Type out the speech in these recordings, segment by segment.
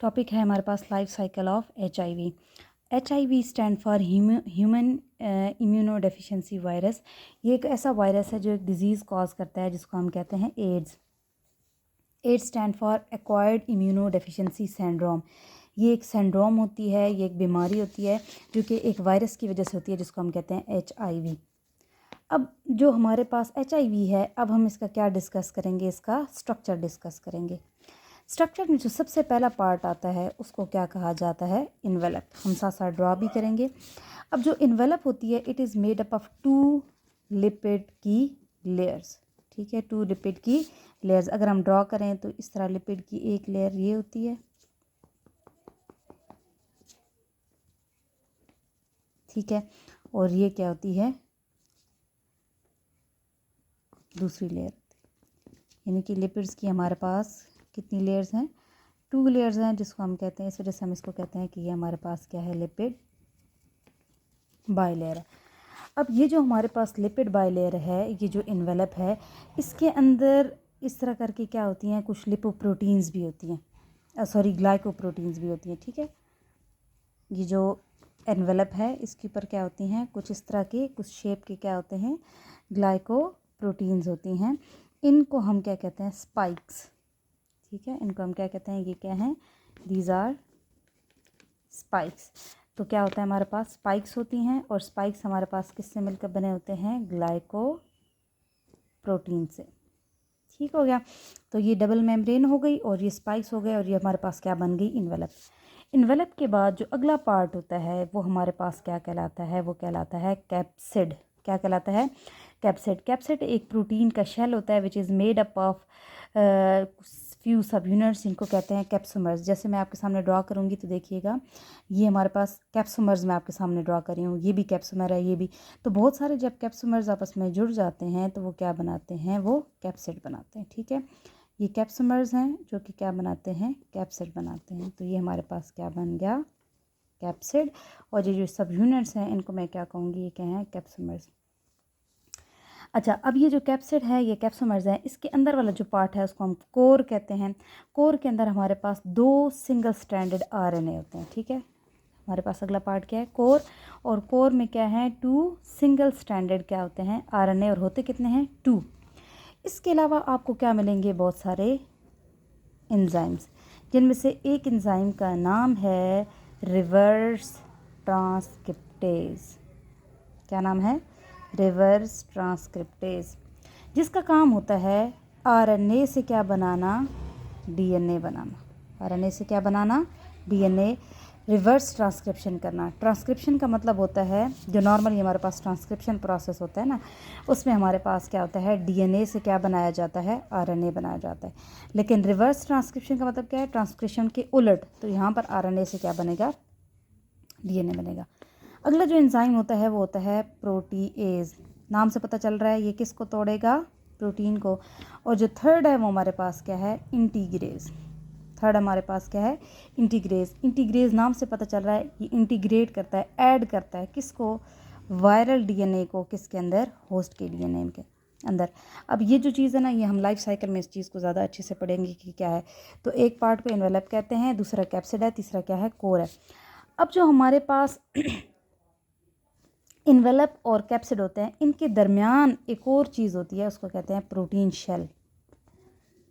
Topic है हमारे पास life cycle of HIV। HIV stand for human immunodeficiency virus. ये एक ऐसा वायरस है जो एक डिज़ीज़ कॉज करता है जिसको हम कहते हैं AIDS. AIDS stand for acquired immuno deficiency syndrome. ये एक सिंड्रोम होती है, ये एक बीमारी होती है जो कि एक वायरस की वजह से होती है जिसको हम कहते हैं HIV। अब जो हमारे पास HIV है, अब हम इसका क्या डिस्कस करेंगे, इसका स्ट्रक्चर डिस्कस करेंगे। स्ट्रक्चर में जो सबसे पहला पार्ट आता है उसको क्या कहा जाता है, इन्वेलप। हम साथ साथ ड्रॉ भी करेंगे। अब जो इन्वेलप होती है it is made up of 2 lipid की लेयर्स। ठीक है, 2 लिपिड की लेयर्स। अगर हम ड्रॉ करें तो इस तरह लिपिड की एक लेयर ये होती है, ठीक है, और ये क्या होती है, दूसरी लेयर। यानी कि लिपिड्स की हमारे पास कितनी लेयर्स हैं, 2 लेयर्स हैं, जिसको हम कहते हैं, इस वजह से हम इसको कहते हैं कि ये हमारे पास क्या है, लिपिड बाइलेयर है। अब ये जो हमारे पास लिपिड बाइलेयर है, ये जो इन्वेलप है, इसके अंदर इस तरह करके क्या होती हैं, कुछ लिपोप्रोटीन्स भी होती हैं, सॉरी ग्लाइकोप्रोटीन्स भी होती हैं। ठीक है, ये जो एनवेलप है इसके ऊपर क्या होती हैं, कुछ इस तरह के, कुछ शेप के क्या होते हैं, ग्लाइकोप्रोटीन्स होती हैं। इनको हम क्या कहते हैं, स्पाइक्स। ठीक है, इनको हम क्या कहते हैं, ये क्या हैं, दीज आर स्पाइक्स। तो क्या होता है, हमारे पास स्पाइक्स होती हैं, और स्पाइक्स हमारे पास किससे मिलकर बने होते हैं, ग्लाइकोप्रोटीन से। ठीक हो गया, तो ये डबल मेम्ब्रेन हो गई और ये स्पाइक्स हो गए, और ये हमारे पास क्या बन गई, इन्वेलप। इन्वेलप के बाद जो अगला पार्ट होता है वो हमारे पास क्या कहलाता है, वो कहलाता है कैप्सिड। क्या कहलाता है, कैप्सिड। कैप्सिड एक प्रोटीन का शेल होता है which is made up of few सब यूनिट्स, इनको कहते हैं कैप्सोमर्स। जैसे मैं आपके सामने ड्रॉ करूँगी तो देखिएगा, ये हमारे पास कैप्सोमर्स मैं आपके सामने ड्रॉ कर रही हूँ, ये भी कैप्सोमर है, ये भी। तो बहुत सारे जब कैप्सोमर्स आपस में जुड़ जाते हैं तो वो क्या बनाते हैं, वो कैप्सिड बनाते हैं। ठीक है, ये कैप्सोमर्स हैं जो कि क्या बनाते हैं, कैप्सिड बनाते हैं। तो ये हमारे पास क्या बन गया, कैप्सिड। और ये जो सब यूनिट्स हैं इनको मैं क्या कहूँगी, ये क्या हैं, कैप्सोमर्स। अच्छा, अब ये जो कैप्सिड है, ये कैप्सोमर्स हैं, इसके अंदर वाला जो पार्ट है उसको हम कोर कहते हैं। कोर के अंदर हमारे पास 2 सिंगल स्ट्रैंडेड RNA होते हैं। ठीक है, हमारे पास अगला पार्ट क्या है, कोर। और कोर में क्या है, 2 सिंगल स्ट्रैंडेड क्या होते हैं, RNA, और होते कितने हैं, 2। इसके अलावा आपको क्या मिलेंगे, बहुत सारे एंजाइम्स, जिनमें से एक एंजाइम का नाम है रिवर्स ट्रांसक्रिप्टेज। क्या नाम है, रिवर्स ट्रांसक्रिप्टेज, जिसका काम होता है RNA से क्या बनाना, DNA बनाना। RNA से क्या बनाना, DNA, रिवर्स ट्रांसक्रिप्शन करना। ट्रांसक्रिप्शन का मतलब होता है, जो नॉर्मली हमारे पास ट्रांसक्रिप्शन प्रोसेस होता है ना, उसमें हमारे पास क्या होता है, DNA से क्या बनाया जाता है, RNA बनाया जाता है। लेकिन रिवर्स ट्रांसक्रिप्शन का मतलब क्या है, ट्रांसक्रिप्शन के उलट। तो यहाँ पर RNA से क्या बनेगा, DNA बनेगा। अगला जो एंजाइम होता है वो होता है प्रोटीएज। नाम से पता चल रहा है ये किसको तोड़ेगा, प्रोटीन को। और जो थर्ड है वो हमारे पास क्या है, इंटीग्रेज। थर्ड हमारे पास क्या है, इंटीग्रेज। इंटीग्रेज नाम से पता चल रहा है ये इंटीग्रेट करता है, ऐड करता है किसको, वायरल DNA को, किसके अंदर, होस्ट के DNA के अंदर। अब ये जो चीज़ है ना, ये हम लाइफ साइकिल में इस चीज़ को ज़्यादा अच्छे से पढ़ेंगे कि क्या है। तो एक पार्ट को इन्वेलप कहते हैं, दूसरा कैप्सिड है, तीसरा क्या है, कोर है। अब जो हमारे पास इन्वेलप और कैप्सिड होते हैं, इनके दरमियान एक और चीज़ होती है, उसको कहते हैं प्रोटीन शेल।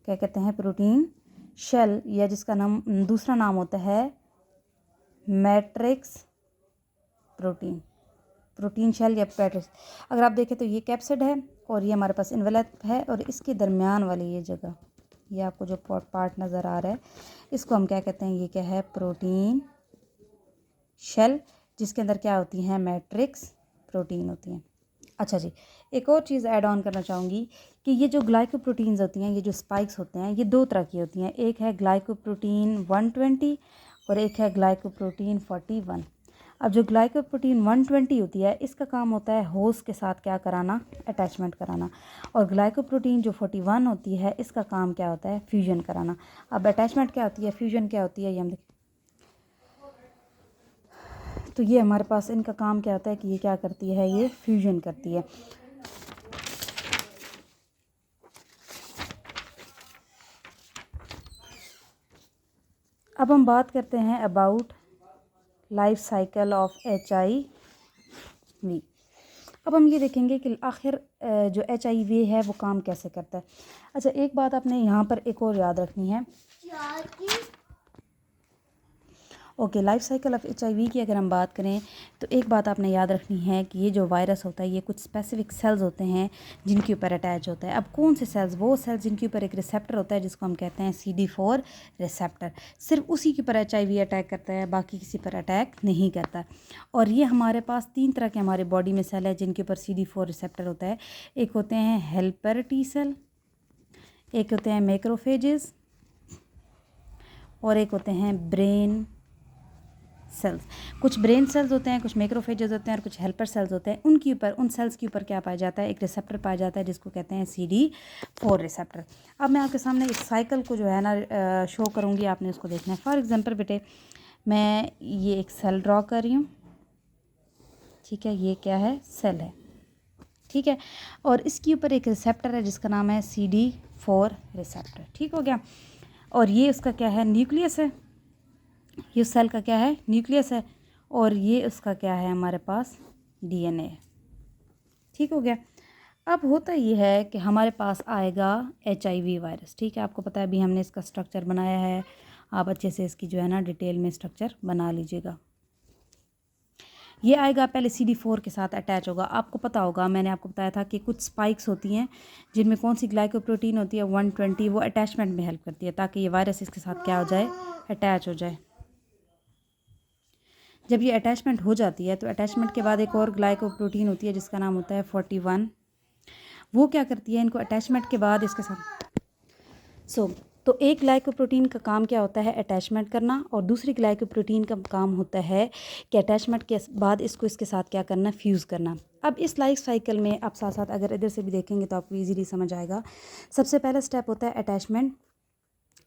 क्या कहते हैं, प्रोटीन शेल, या जिसका नाम, दूसरा नाम होता है मैट्रिक्स प्रोटीन। प्रोटीन शेल या मैट्रिक्स। अगर आप देखें तो ये कैप्सिड है और ये हमारे पास इन्वेलप है, और इसके दरमियान वाली ये जगह, ये आपको जो पार्ट नज़र आ रहा है, इसको हम क्या कहते हैं, ये क्या है, प्रोटीन शेल, जिसके अंदर क्या होती हैं, मैट्रिक्स प्रोटीन होती हैं। अच्छा जी, एक और चीज़ ऐड ऑन करना चाहूँगी कि ये जो ग्लाइकोप्रोटीन्स होती हैं, ये जो स्पाइक्स होते हैं, ये 2 तरह की होती हैं। एक है ग्लाइकोप्रोटीन 120 और एक है ग्लाइकोप्रोटीन 41। अब जो ग्लाइकोप्रोटीन 120 होती है, इसका काम होता है होस्ट के साथ क्या कराना, अटैचमेंट कराना। और ग्लाइकोप्रोटीन जो 41 होती है, इसका काम क्या होता है, फ्यूजन कराना। अब अटैचमेंट क्या होती है, फ्यूजन क्या होती है, ये हम तो ये हमारे पास इनका काम क्या होता है कि ये क्या करती है, ये फ्यूजन करती है। अब हम बात करते हैं about life cycle of HIV। अब हम ये देखेंगे कि आखिर जो HIV है वो काम कैसे करता है। अच्छा, एक बात आपने यहाँ पर एक और याद रखनी है। Okay, life cycle of HIV की अगर हम बात करें तो एक बात आपने याद रखनी है कि ये जो वायरस होता है ये कुछ स्पेसिफिक सेल्स होते हैं जिनके ऊपर अटैच होता है। अब कौन से सेल्स? वो सेल्स जिनके ऊपर एक रिसेप्टर होता है जिसको हम कहते हैं CD4 रिसेप्टर। सिर्फ उसी के ऊपर HIV अटैक करता है, बाकी किसी पर अटैक नहीं करता। और ये हमारे पास 3 तरह के हमारे बॉडी में सेल है जिनके ऊपर CD4 रिसेप्टर होता है। एक होते हैं हेल्पर टी सेल, एक होते हैं मैक्रोफेजेस, और एक होते हैं ब्रेन सेल्स। कुछ ब्रेन सेल्स होते हैं, कुछ मैक्रोफेजेस होते हैं और कुछ हेल्पर सेल्स होते हैं। उनके ऊपर, उन सेल्स के ऊपर क्या पाया जाता है? एक रिसेप्टर पाया जाता है जिसको कहते हैं CD4 रिसेप्टर। अब मैं आपके सामने इस साइकिल को जो है ना शो करूँगी, आपने उसको देखना है। फॉर एग्जांपल बेटे, मैं ये एक सेल ड्रॉ कर रही हूँ, ठीक है, ये क्या है? सेल है, ठीक है, और इसके ऊपर एक रिसेप्टर है जिसका नाम है CD4 रिसेप्टर, ठीक हो गया। और ये उसका क्या है? न्यूक्लियस है। ये सेल का क्या है? न्यूक्लियस है। और ये उसका क्या है? हमारे पास DNA है, ठीक हो गया। अब होता ये है कि हमारे पास आएगा HIV वायरस, ठीक है। आपको पता है अभी हमने इसका स्ट्रक्चर बनाया है, आप अच्छे से इसकी जो है ना डिटेल में स्ट्रक्चर बना लीजिएगा। ये आएगा, पहले CD4 के साथ अटैच होगा। आपको पता होगा, मैंने आपको बताया था कि कुछ स्पाइक्स होती हैं जिनमें कौन सी ग्लाइकोप्रोटीन होती है 120, वो अटैचमेंट में हेल्प करती है ताकि ये वायरस इसके साथ क्या हो जाए? अटैच हो जाए। जब ये अटैचमेंट हो जाती है तो अटैचमेंट के बाद एक और ग्लाइकोप्रोटीन होती है जिसका नाम होता है 41। वो क्या करती है? इनको अटैचमेंट के बाद इसके साथ तो एक ग्लाइकोप्रोटीन का काम क्या होता है? अटैचमेंट करना। और दूसरी ग्लाइकोप्रोटीन का काम होता है कि अटैचमेंट के बाद इसको इसके साथ क्या करना? फ्यूज़ करना। अब इस लाइफ साइकिल में आप साथ साथ अगर इधर से भी देखेंगे तो आपको ईजीली समझ आएगा। सबसे पहला स्टेप होता है अटैचमेंट,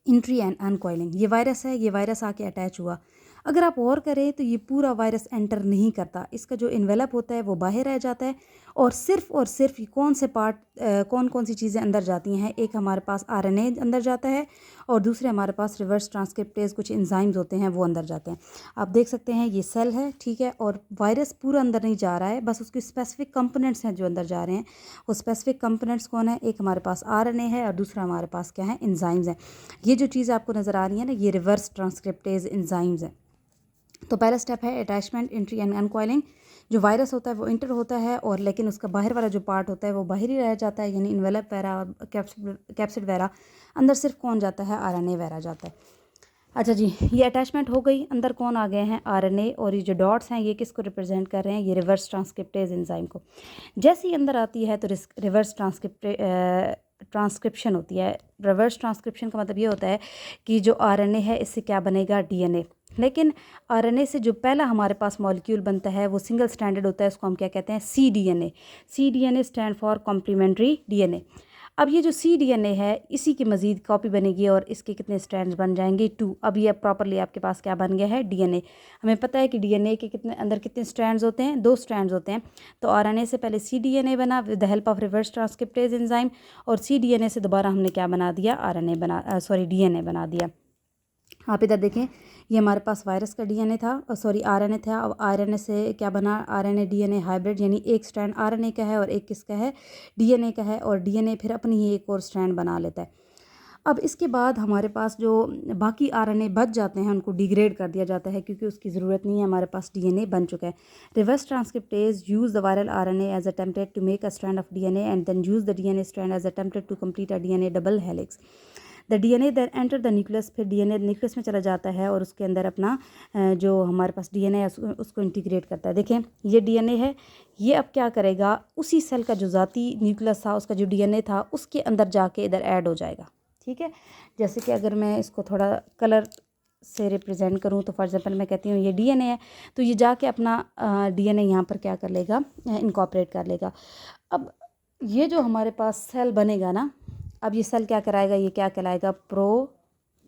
इंट्री एंड अनकॉइलिंग। ये वायरस है, ये वायरस आके अटैच हुआ। अगर आप और करें तो ये पूरा वायरस एंटर नहीं करता, इसका जो इन्वेलप होता है वो बाहर रह जाता है। और सिर्फ कौन से पार्ट, कौन कौन सी चीज़ें अंदर जाती हैं? एक हमारे पास RNA अंदर जाता है और दूसरे हमारे पास रिवर्स ट्रांसक्रिप्टेज कुछ एंजाइम्स होते हैं, वो अंदर जाते हैं। आप देख सकते हैं ये सेल है, ठीक है, और वायरस पूरा अंदर नहीं जा रहा है, बस उसके स्पेसिफिक कंपोनेंट्स हैं जो अंदर जा रहे हैं। वो स्पेसिफिक कंपोनेंट्स कौन है? एक हमारे पास RNA है और दूसरा हमारे पास क्या है? एंजाइम्स हैं। ये जो चीज़ आपको नज़र आ रही है ना, ये रिवर्स ट्रांसक्रिप्टेज एंजाइम्स हैं। तो पहला स्टेप है अटैचमेंट, इंट्री एंड अनकॉइलिंग। जो वायरस होता है वो इंटर होता है और लेकिन उसका बाहर वाला जो पार्ट होता है वो बाहर ही रह जाता है, यानी इन्वेलप वगैरह और कैप्सिड वगैरह। अंदर सिर्फ कौन जाता है? RNA वगैरह जाता है। अच्छा जी, ये अटैचमेंट हो गई। अंदर कौन आ गए हैं? RNA। और ये जो डॉट्स हैं ये किसको रिप्रेजेंट कर रहे हैं? ये रिवर्स ट्रांसक्रिप्टेज एंजाइम को। जैसे ही अंदर आती है तो रिवर्स ट्रांसक्रिप्शन होती है। रिवर्स ट्रांसक्रिप्शन का मतलब ये होता है कि जो RNA है इससे क्या बनेगा? DNA। लेकिन RNA से जो पहला हमारे पास मॉलिक्यूल बनता है वो सिंगल स्ट्रैंडेड होता है, उसको हम क्या कहते हैं? cDNA। cDNA stand for complementary DNA। अब ये जो cDNA है इसी की मज़ीद कॉपी बनेगी और इसके कितने स्ट्रैंड्स बन जाएंगे? 2। अब ये प्रॉपरली आपके पास क्या बन गया है? DNA। हमें पता है कि DNA के अंदर कितने स्ट्रैंड्स होते हैं? 2 स्ट्रैंड्स होते हैं। तो RNA से पहले cDNA बना with the help of reverse transcriptase enzyme, और cDNA से दोबारा हमने क्या बना दिया? DNA बना दिया। आप इधर देखें, ये हमारे पास वायरस का DNA था, RNA था। अब RNA से क्या बना? RNA DNA हाइब्रिड, यानी एक स्ट्रैंड RNA का है और एक किसका है? DNA का है। और DNA फिर अपनी ही एक और स्ट्रैंड बना लेता है। अब इसके बाद हमारे पास जो बाकी RNA बच जाते हैं उनको डिग्रेड कर दिया जाता है क्योंकि उसकी ज़रूरत नहीं है, हमारे पास DNA बन चुका है। Reverse transcriptase use the viral RNA as a template to make a strand of DNA and then use the DNA strand as a template to complete a DNA double helix. The DNA then enter the nucleus. फिर DNA nucleus में चला जाता है और उसके अंदर अपना जो हमारे पास DNA है उसको इंटीग्रेट करता है। देखें, ये DNA है, ये अब क्या करेगा? उसी सेल का जो ज़ाती न्यूक्लियस था, उसका जो DNA था, उसके अंदर जाके इधर ऐड हो जाएगा, ठीक है। जैसे कि अगर मैं इसको थोड़ा कलर से रिप्रेजेंट करूँ तो फॉर एग्जांपल मैं कहती हूँ ये DNA है, तो ये जाके अपना DNA यहाँ पर क्या कर लेगा? इनकॉर्पोरेट कर लेगा। अब ये जो हमारे पास सेल बनेगा ना, अब ये सेल क्या कराएगा? ये क्या कहलाएगा? Pro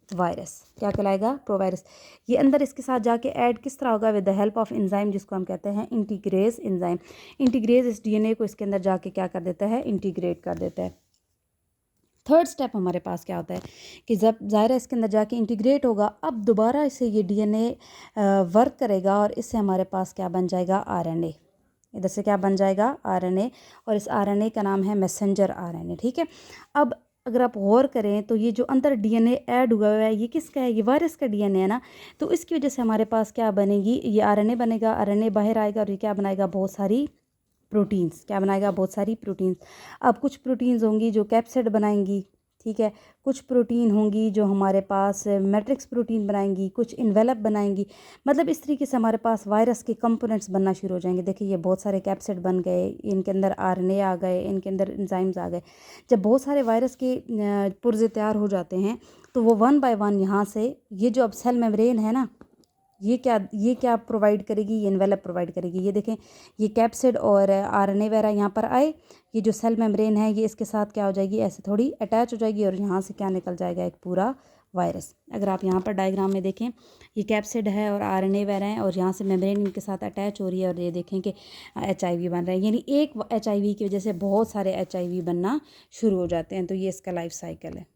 virus. क्या कहलाएगा? Pro virus. ये अंदर इसके साथ जाके ऐड किस तरह होगा? With the help of enzyme जिसको हम कहते हैं इंटीग्रेज एंजाइम। इंटीग्रेज इस DNA को इसके अंदर जाके क्या कर देता है? इंटीग्रेट कर देता है। थर्ड स्टेप हमारे पास क्या होता है कि जब ज़ाहिर इसके अंदर जाके इंटीग्रेट होगा, अब दोबारा इसे ये डीएनए वर्क करेगा और इससे हमारे पास क्या बन जाएगा, आरएनए। इधर से क्या बन जाएगा, आरएनए, और इस आरएनए का नाम है मैसेंजर आरएनए। ठीक है, अब अगर आप गौर करें तो ये जो अंदर डीएनए ऐड हुआ है ये किसका है, ये वायरस का डीएनए है ना। तो इसकी वजह से हमारे पास क्या बनेगी, ये आरएनए बनेगा, आरएनए बाहर आएगा और ये क्या बनाएगा, बहुत सारी प्रोटीन्स। क्या बनाएगा, बहुत सारी प्रोटीन्स। अब कुछ प्रोटीन्स होंगी जो कैप्सिड बनाएंगी, ठीक है, कुछ प्रोटीन होंगी जो हमारे पास मैट्रिक्स प्रोटीन बनाएंगी, कुछ इन्वेलप बनाएंगी। मतलब इस तरीके से हमारे पास वायरस के कंपोनेंट्स बनना शुरू हो जाएंगे। देखिए ये बहुत सारे कैप्सिड बन गए, इनके अंदर आरएनए आ गए, इनके अंदर एंजाइम्स आ गए। जब बहुत सारे वायरस के पुर्जे तैयार हो जाते हैं तो वो वन बाय वन यहाँ से, ये जो अब सेल मेम्ब्रेन है ना, ये क्या प्रोवाइड करेगी, ये एनवेलप प्रोवाइड करेगी। ये देखें, ये कैप्सिड और आरएनए वगैरह यहाँ पर आए, ये जो सेल मेम्ब्रेन है ये इसके साथ क्या हो जाएगी, ऐसे थोड़ी अटैच हो जाएगी और यहाँ से क्या निकल जाएगा, एक पूरा वायरस। अगर आप यहाँ पर डायग्राम में देखें, ये कैप्सिड है और आरएनए वगैरह हैं और यहाँ से मेम्ब्रेन इनके साथ अटैच हो रही है और ये देखें कि एचआईवी बन रहा है। यानी एक एचआईवी की वजह से बहुत सारे एचआईवी बनना शुरू हो जाते हैं। तो ये इसका लाइफ साइकिल है।